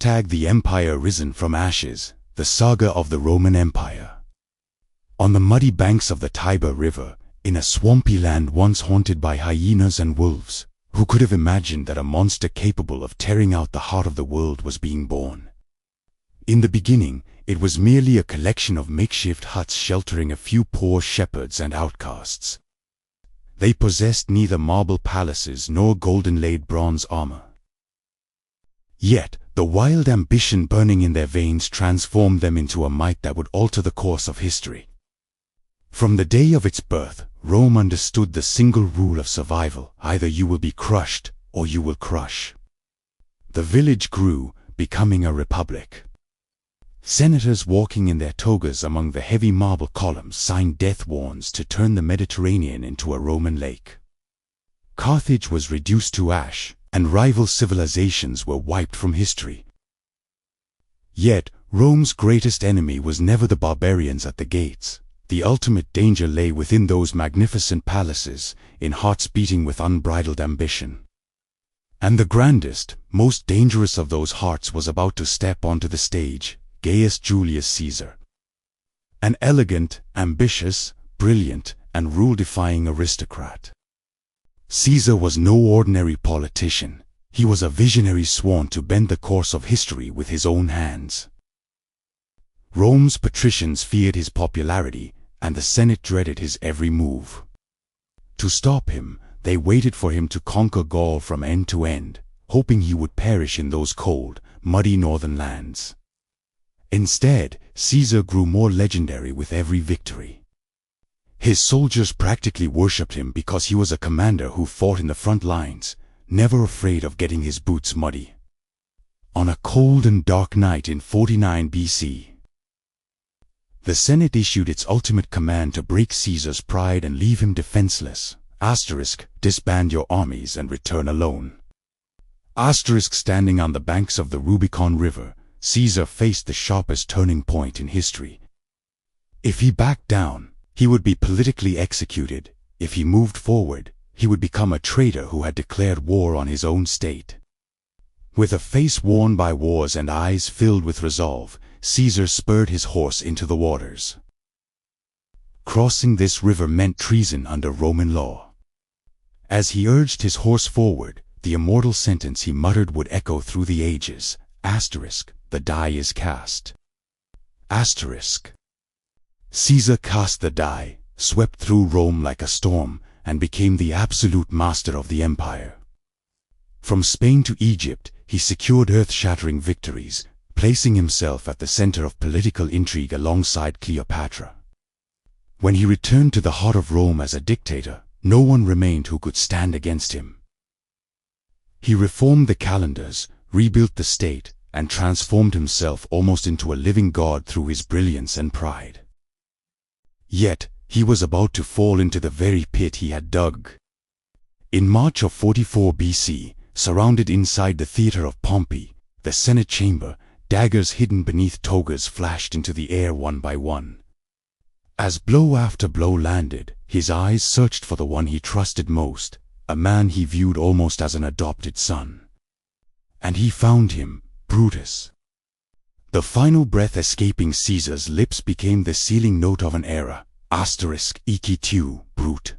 The Empire Risen from Ashes, the Saga of the Roman Empire. On the muddy banks of the Tiber River, in a swampy land once haunted by hyenas and wolves, who could have imagined that a monster capable of tearing out the heart of the world was being born? In the beginning, it was merely a collection of makeshift huts sheltering a few poor shepherds and outcasts. They possessed neither marble palaces nor golden-laid bronze armor. Yet, the wild ambition burning in their veins transformed them into a might that would alter the course of history. From the day of its birth, Rome understood the single rule of survival: either you will be crushed or you will crush. The village grew, becoming a republic. Senators walking in their togas among the heavy marble columns signed death warrants to turn the Mediterranean into a Roman lake. Carthage was reduced to ash, and rival civilizations were wiped from history. Yet, Rome's greatest enemy was never the barbarians at the gates. The ultimate danger lay within those magnificent palaces, in hearts beating with unbridled ambition. And the grandest, most dangerous of those hearts was about to step onto the stage: Gaius Julius Caesar. An elegant, ambitious, brilliant, and rule-defying aristocrat. Caesar was no ordinary politician. He was a visionary sworn to bend the course of history with his own hands. Rome's patricians feared his popularity, and the Senate dreaded his every move. To stop him, they waited for him to conquer Gaul from end to end, hoping he would perish in those cold, muddy northern lands. Instead, Caesar grew more legendary with every victory. His soldiers practically worshipped him because he was a commander who fought in the front lines, never afraid of getting his boots muddy. On a cold and dark night in 49 BC, the Senate issued its ultimate command to break Caesar's pride and leave him defenseless. Disband your armies and return alone. Standing on the banks of the Rubicon River, Caesar faced the sharpest turning point in history. If he backed down, he would be politically executed. If he moved forward, he would become a traitor who had declared war on his own state. With a face worn by wars and eyes filled with resolve, Caesar spurred his horse into the waters. Crossing this river meant treason under Roman law. As he urged his horse forward, the immortal sentence he muttered would echo through the ages: the die is cast. Caesar cast the die, swept through Rome like a storm, and became the absolute master of the empire. From Spain to Egypt, he secured earth-shattering victories, placing himself at the center of political intrigue alongside Cleopatra. When he returned to the heart of Rome as a dictator, no one remained who could stand against him. He reformed the calendars, rebuilt the state, and transformed himself almost into a living god through his brilliance and pride. Yet, he was about to fall into the very pit he had dug. In March of 44 BC, surrounded inside the theater of Pompey, the Senate chamber, daggers hidden beneath togas flashed into the air one by one. As blow after blow landed, his eyes searched for the one he trusted most, a man he viewed almost as an adopted son. And he found him, Brutus. The final breath escaping Caesar's lips became the sealing note of an era. EQ, brute.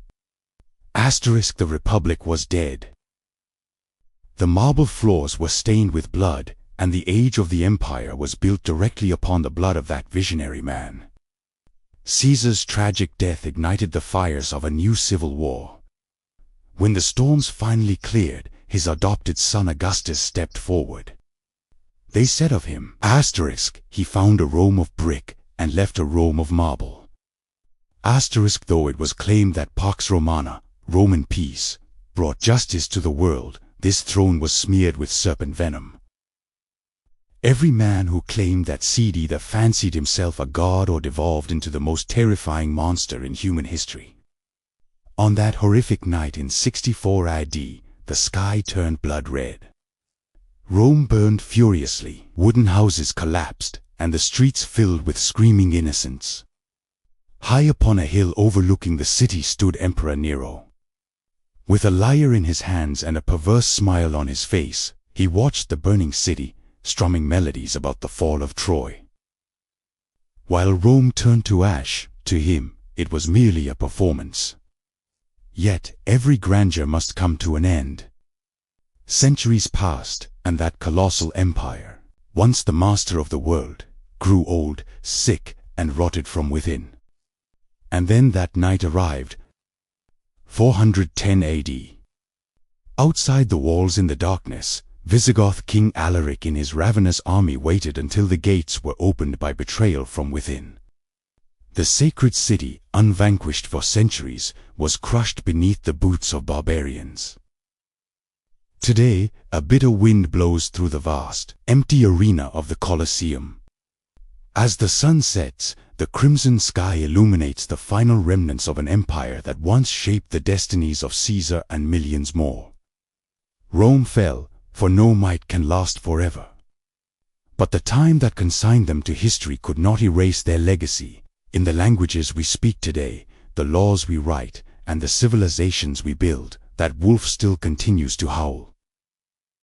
The Republic was dead. The marble floors were stained with blood, and the age of the empire was built directly upon the blood of that visionary man. Caesar's tragic death ignited the fires of a new civil war. When the storms finally cleared, his adopted son Augustus stepped forward. They said of him, he found a Rome of brick and left a Rome of marble. Though it was claimed that Pax Romana, Roman peace, brought justice to the world, this throne was smeared with serpent venom. Every man who claimed that seed either fancied himself a god or devolved into the most terrifying monster in human history. On that horrific night in 64 AD, the sky turned blood red. Rome burned furiously, wooden houses collapsed, and the streets filled with screaming innocents. High upon a hill overlooking the city stood Emperor Nero. With a lyre in his hands and a perverse smile on his face, he watched the burning city, strumming melodies about the fall of Troy. While Rome turned to ash, to him, it was merely a performance. Yet every grandeur must come to an end. Centuries passed, and that colossal empire, once the master of the world, grew old, sick, and rotted from within. And then that night arrived, 410 AD. Outside the walls in the darkness, Visigoth King Alaric in his ravenous army waited until the gates were opened by betrayal from within. The sacred city, unvanquished for centuries, was crushed beneath the boots of barbarians. Today, a bitter wind blows through the vast, empty arena of the Colosseum. As the sun sets, the crimson sky illuminates the final remnants of an empire that once shaped the destinies of Caesar and millions more. Rome fell, for no might can last forever. But the time that consigned them to history could not erase their legacy. In the languages we speak today, the laws we write, and the civilizations we build, that wolf still continues to howl.